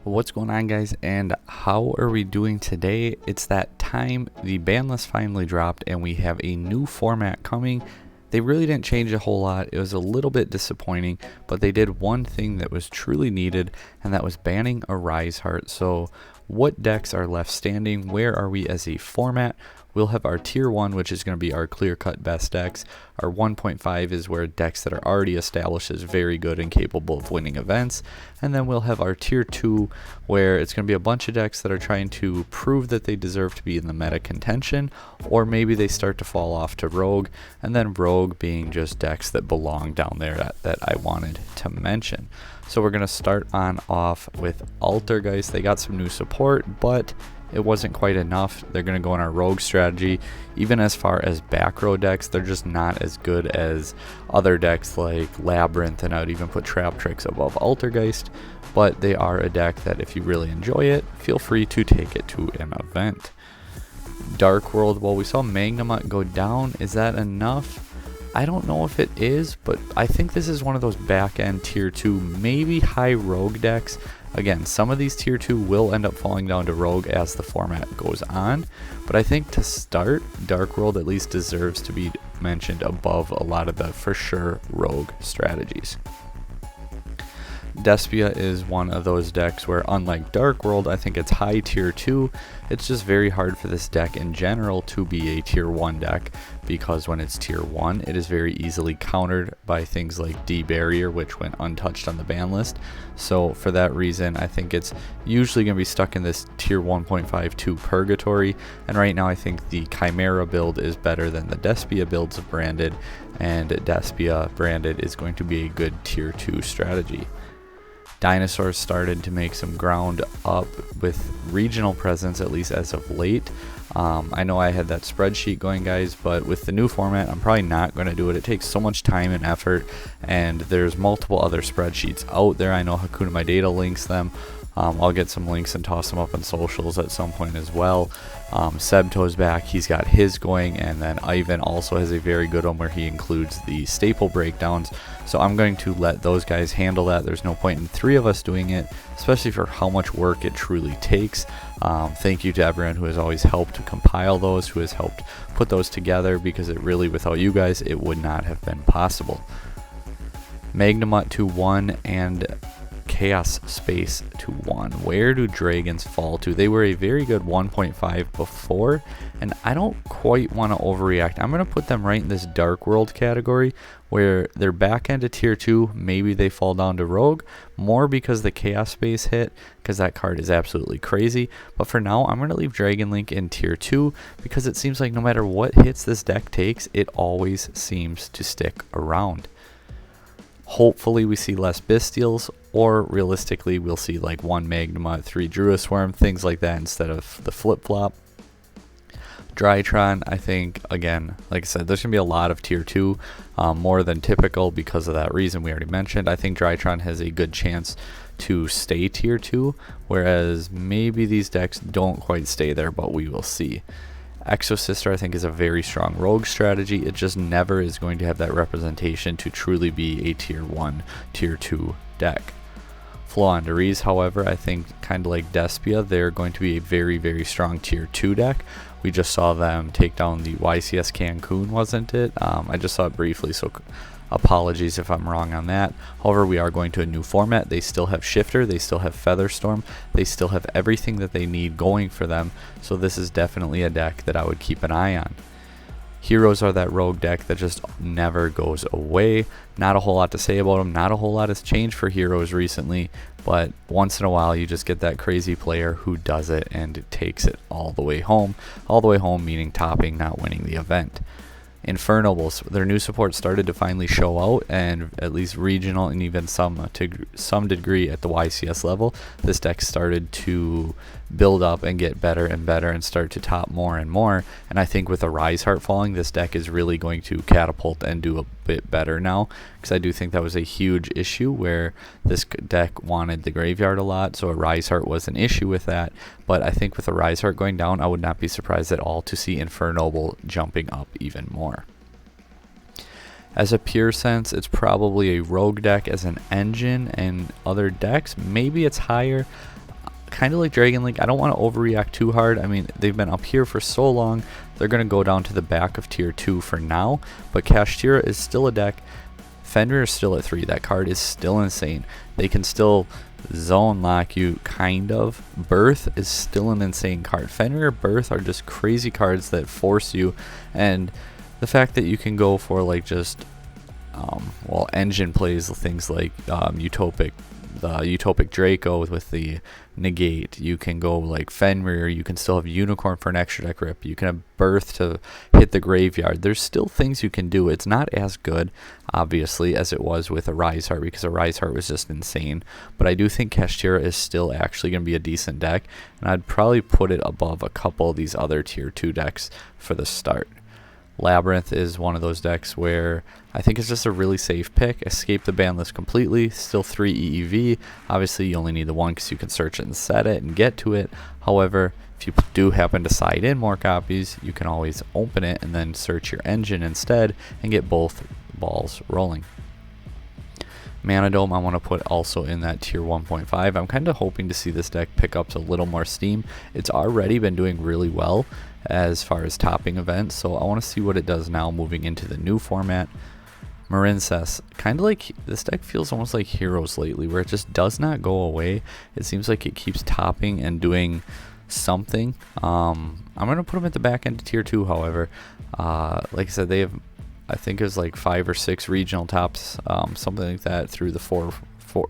What's going on, guys, and how are we doing today? It's that time. The ban list finally dropped and we have a new format coming. They really didn't change a whole lot. It was a little bit disappointing, but they did one thing that was truly needed, and that was banning a Rise Heart. So what decks are left standing? Where are we as a format? We'll have our tier 1, which is going to be our clear-cut best decks. Our 1.5 is where decks that are already established as very good and capable of winning events. And then we'll have our tier 2, where it's going to be a bunch of decks that are trying to prove that they deserve to be in the meta contention, or maybe they start to fall off to Rogue, and then Rogue being just decks that belong down there that I wanted to mention. So we're going to start on off with Altergeist. They got some new support, but it wasn't quite enough. They're going to go on our Rogue strategy. Even as far as back row decks, they're just not as good as other decks like Labyrinth, and I would even put Trap Tricks above Altergeist, but they are a deck that if you really enjoy it, feel free to take it to an event. Dark World, well, we saw Magnamut go down. Is that enough? I don't know if it is, but I think this is one of those back end tier 2, maybe high Rogue decks. Again, some of these tier 2 will end up falling down to Rogue as the format goes on, but I think to start, Dark World at least deserves to be mentioned above a lot of the for sure Rogue strategies. Despia is one of those decks where, unlike Dark World, I think it's high tier 2. It's just very hard for this deck in general to be a tier 1 deck, because when it's tier 1, it is very easily countered by things like D-Barrier, which went untouched on the ban list. So for that reason, I think it's usually going to be stuck in this tier 1.52 purgatory, and right now I think the Chimera build is better than the Despia builds of Branded, and Despia Branded is going to be a good tier 2 strategy. Dinosaurs started to make some ground up with regional presence, at least as of late. I know I had that spreadsheet going, guys, but with the new format, I'm probably not going to do it. It takes so much time and effort, and there's multiple other spreadsheets out there. I know Hakuna My Data links them. I'll get some links and toss them up on socials at some point as well. Sebto's back, he's got his going, and then Ivan also has a very good one where he includes the staple breakdowns. So I'm going to let those guys handle that. There's no point in 3 of us doing it, especially for how much work it truly takes. Thank you to everyone who has always helped to compile those, who has helped put those together, because it really, without you guys, it would not have been possible. Magnamut to 1 and Chaos Space to 1. Where do dragons fall to? They were a very good 1.5 before, and I don't quite want to overreact. I'm going to put them right in this Dark World category, where they're back end to tier 2. Maybe they fall down to Rogue, more because the Chaos Space hit, because that card is absolutely crazy. But for now, I'm going to leave Dragon Link in tier 2, because it seems like no matter what hits this deck takes, it always seems to stick around. Hopefully we see less Bestials, or realistically we'll see like 1 Magnamut, 3 Druisworm, things like that instead of the flip-flop. Drytron, I think, again, like I said, there's going to be a lot of tier 2, more than typical because of that reason we already mentioned. I think Drytron has a good chance to stay tier 2, whereas maybe these decks don't quite stay there, but we will see. Exosister, I think, is a very strong Rogue strategy. It just never is going to have that representation to truly be a tier 1, tier 2 deck. Floanderies, however, I think, kind of like Despia, they're going to be a very, very strong tier 2 deck. We just saw them take down the YCS Cancun, wasn't it? I just saw it briefly, so apologies if I'm wrong on that. However, we are going to a new format. They still have Shifter, they still have Featherstorm, they still have everything that they need going for them, so this is definitely a deck that I would keep an eye on. Heroes are that Rogue deck that just never goes away. Not a whole lot to say about them. Not a whole lot has changed for Heroes recently, but once in a while you just get that crazy player who does it and takes it all the way home. All the way home meaning topping, not winning the event. Infernables, their new support started to finally show out, and at least regional and even some to some degree at the YCS level, this deck started to build up and get better and better and start to top more and more. And I think with a Rise Heart falling, this deck is really going to catapult and do a bit better now, because I do think that was a huge issue where this deck wanted the graveyard a lot, so a Rise Heart was an issue with that. But I think with a Rise Heart going down, I would not be surprised at all to see Infernoble jumping up even more. As a pure sense, it's probably a Rogue deck as an engine, and other decks, maybe it's higher. kind of like Dragon Link, I don't want to overreact too hard. I mean, they've been up here for so long. They're going to go down to the back of tier 2 for now, but Kashtira is still a deck. Fenrir is still at 3. That card is still insane. They can still zone lock you, kind of. Birth is still an insane card. Fenrir, Birth are just crazy cards that force you, and the fact that you can go for like just well, engine plays things like Utopic Draco with the negate. You can go like Fenrir, you can still have Unicorn for an extra deck rip, you can have Birth to hit the graveyard. There's still things you can do. It's not as good, obviously, as it was with a Rise Heart, because a Rise Heart was just insane, but I do think Kashtira is still actually going to be a decent deck, and I'd probably put it above a couple of these other tier 2 decks for the start. Labyrinth is one of those decks where I think it's just a really safe pick. Escape the ban list completely, still 3 EEV. Obviously you only need the 1 because you can search it and set it and get to it. However, if you do happen to side in more copies, you can always open it and then search your engine instead and get both balls rolling. Mana Dome I want to put also in that tier 1.5. I'm kind of hoping to see this deck pick up a little more steam. It's already been doing really well as far as topping events, so I want to see what it does now moving into the new format. Marincess, kind of like, this deck feels almost like Heroes lately, where it just does not go away. It seems like it keeps topping and doing something. I'm going to put them at the back end of tier 2, however. Like I said, they have, I think it was like 5 or 6 regional tops, something like that, through the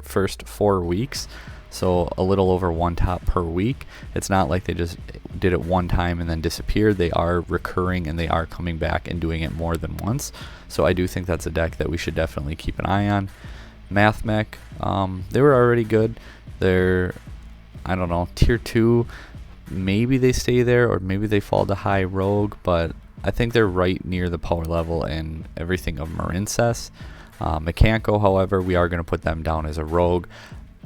first 4 weeks. So a little over 1 top per week. It's not like they just did it one time and then disappeared. They are recurring and they are coming back and doing it more than once. So I do think that's a deck that we should definitely keep an eye on. Mathmech, they were already good. They're, I don't know, tier 2. Maybe they stay there or maybe they fall to high rogue, but I think they're right near the power level and everything of Marincess. Mechanico, however, we are going to put them down as a rogue.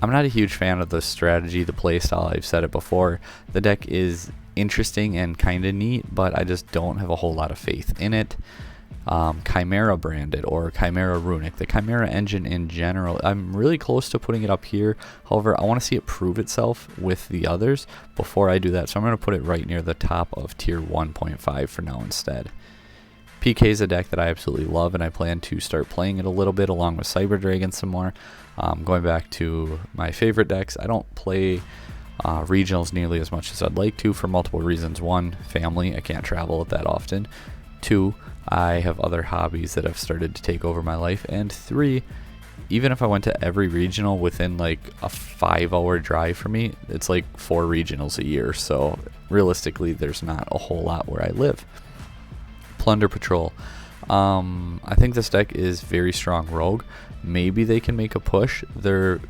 I'm not a huge fan of the strategy, the playstyle. I've said it before. The deck is interesting and kind of neat, but I just don't have a whole lot of faith in it. Chimera branded or Chimera Runic, the Chimera engine in general, I'm really close to putting it up here. However, I want to see it prove itself with the others before I do that, so I'm going to put it right near the top of tier 1.5 for now instead. PK is a deck that I absolutely love, and I plan to start playing it a little bit along with Cyber Dragon some more. Going back to my favorite decks, I don't play regionals nearly as much as I'd like to for multiple reasons. 1, family, I can't travel that often. 2, I have other hobbies that have started to take over my life. And 3, even if I went to every regional within like a 5-hour drive for me, it's like 4 regionals a year. So realistically, there's not a whole lot where I live. Plunder Patrol. I think this deck is very strong rogue. Maybe they can make a push. There are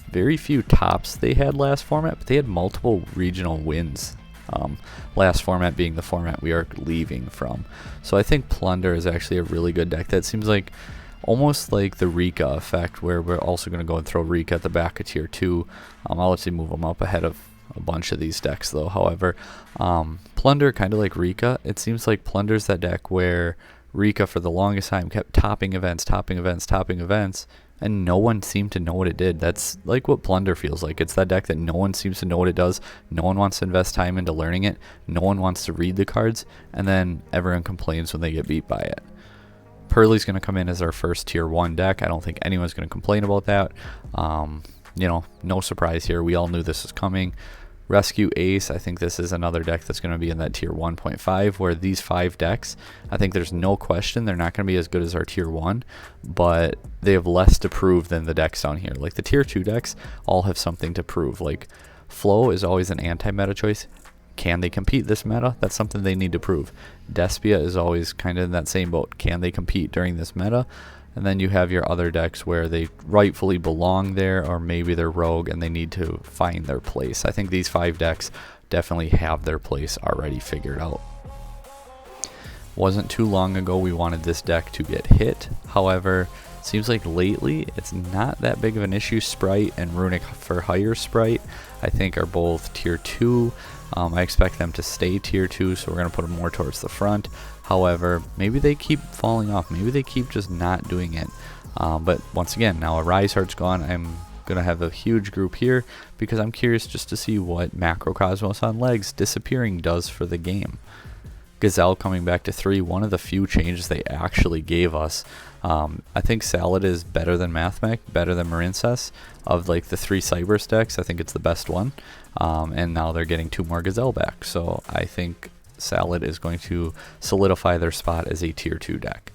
very few tops they had last format, but they had multiple regional wins. Last format being the format we are leaving from. So I think Plunder is actually a really good deck. That seems like almost like the Rika effect, where we're also going to go and throw Rika at the back of tier 2. I'll actually move them up ahead of a bunch of these decks though. However, Plunder, kind of like Rika, it seems like Plunder's that deck where Rika for the longest time kept topping events, and no one seemed to know what it did. That's like what Plunder feels like. It's that deck that no one seems to know what it does. No one wants to invest time into learning it. No one wants to read the cards, and then everyone complains when they get beat by it. Pearly's going to come in as our first tier 1 deck. I don't think anyone's going to complain about that. You know, no surprise here. We all knew this was coming. Rescue Ace, I think this is another deck that's going to be in that tier 1.5, where these 5 decks, I think there's no question they're not going to be as good as our tier 1, but they have less to prove than the decks down here. Like the tier 2 decks all have something to prove. Like Flow is always an anti-meta choice. Can they compete this meta? That's something they need to prove. Despia is always kind of in that same boat. Can they compete during this meta? And then you have your other decks where they rightfully belong there, or maybe they're rogue and they need to find their place. I think these 5 decks definitely have their place already figured out. Wasn't too long ago we wanted this deck to get hit. However, it seems like lately it's not that big of an issue. Spright and Runic for Hire Spright, I think, are both tier 2. I expect them to stay tier 2, so we're going to put them more towards the front. However, maybe they keep falling off. Maybe they keep just not doing it. But once again, now a Rise Heart's gone. I'm gonna have a huge group here because I'm curious just to see what Macrocosmos on legs disappearing does for the game. Gazelle coming back to 3, one of the few changes they actually gave us. I think Salad is better than mathmech, better than Marincess. Of like the 3 Cyber decks, I think it's the best one. And now they're getting 2 more Gazelle back. So I think Salad is going to solidify their spot as a tier 2 deck.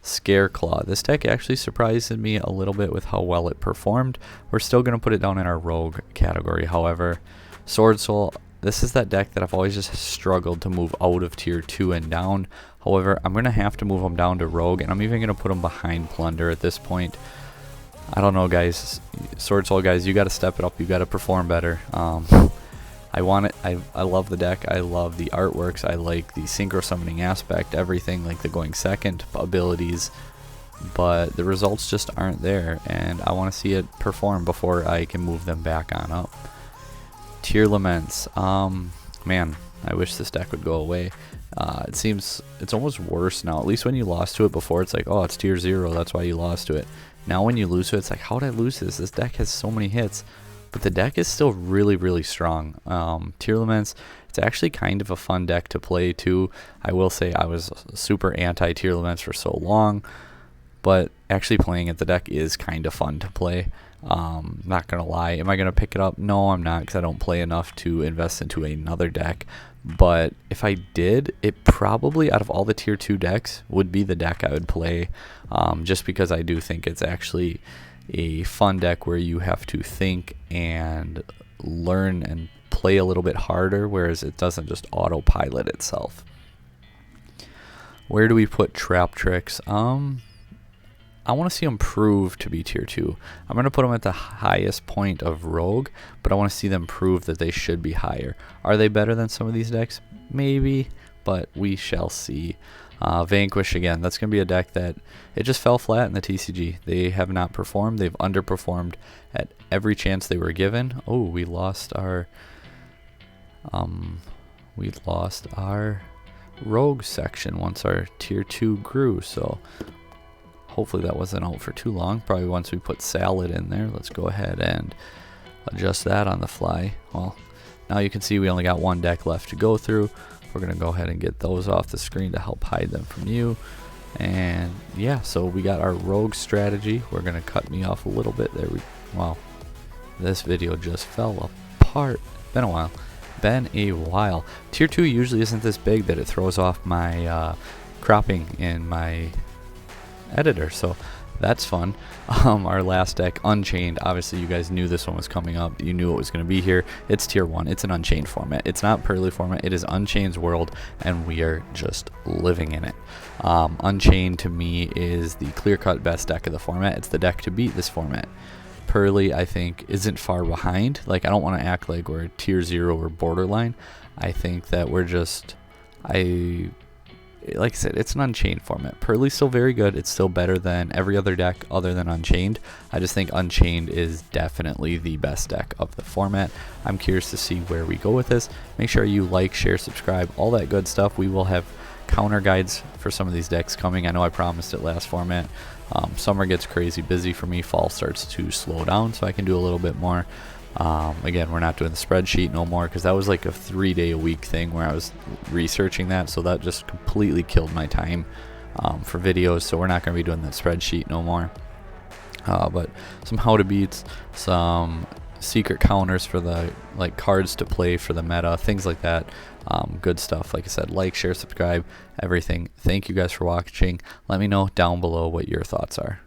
Scareclaw. This deck actually surprised me a little bit with how well it performed. We're still going to put it down in our Rogue category, however. Sword Soul. This is that deck that I've always just struggled to move out of tier 2 and down. However, I'm going to have to move them down to Rogue, and I'm even going to put them behind Plunder at this point. I don't know, guys. Sword Soul guys, you got to step it up. You got to perform better. I want it. I love the deck. I love the artworks. I like the synchro summoning aspect, everything, like the going second abilities. But the results just aren't there, and I want to see it perform before I can move them back on up. Tier Laments. Man, I wish this deck would go away. It seems it's almost worse now. At least when you lost to it before, it's like, oh, it's tier 0, that's why you lost to it. Now when you lose to it, it's like, how did I lose this? This deck has so many hits. But the deck is still really, really strong. Tier Laments, it's actually kind of a fun deck to play too. I will say I was super anti-Tier Laments for so long, but actually playing it, the deck is kind of fun to play. Not gonna lie. Am I gonna pick it up? No, I'm not, because I don't play enough to invest into another deck. But if I did, it probably, out of all the tier 2 decks, would be the deck I would play, just because I do think it's actually a fun deck where you have to think and learn and play a little bit harder, whereas it doesn't just autopilot itself. Where do we put Trap Tricks? I want to see them prove to be tier 2. I'm going to put them at the highest point of Rogue, but I want to see them prove that they should be higher. Are they better than some of these decks? Maybe, but we shall see. Vanquish, again, that's going to be a deck that it just fell flat in the TCG. They have not performed. They've underperformed at every chance they were given. Oh, we lost our Rogue section once our tier 2 grew, so hopefully that wasn't out for too long. Probably once we put Salad in there. Let's go ahead and adjust that on the fly. Well, now you can see we only got one deck left to go through. We're going to go ahead and get those off the screen to help hide them from you. And yeah, so we got our Rogue strategy. We're going to cut me off a little bit there. Wow, this video just fell apart. Been a while. Tier 2 usually isn't this big that it throws off my cropping in my editor, so that's fun. Our last deck, Unchained. Obviously you guys knew this one was coming up. You knew it was going to be here. It's tier 1. It's an Unchained format. It's not Pearly format. It is Unchained's world, and we are just living in it. Unchained to me is the clear-cut best deck of the format. It's the deck to beat this format. Pearly, I think, isn't far behind. Like, I don't want to act like we're tier 0 or borderline. I think that we're just, like I said, it's an Unchained format. Pearly's still very good. It's still better than every other deck other than Unchained. I just think Unchained is definitely the best deck of the format. I'm curious to see where we go with this. Make sure you like, share, subscribe, all that good stuff. We will have counter guides for some of these decks coming. I know I promised it last format. Summer gets crazy busy for me. Fall starts to slow down, so I can do a little bit more. Again, we're not doing the spreadsheet no more, because that was like a 3-day-a-week thing where I was researching that, so that just completely killed my time for videos. So we're not going to be doing that spreadsheet no more. But some how to beats, some secret counters for the cards to play for the meta, things like that. Good stuff. Like I said, like, share, subscribe, everything. Thank you guys for watching. Let me know down below what your thoughts are.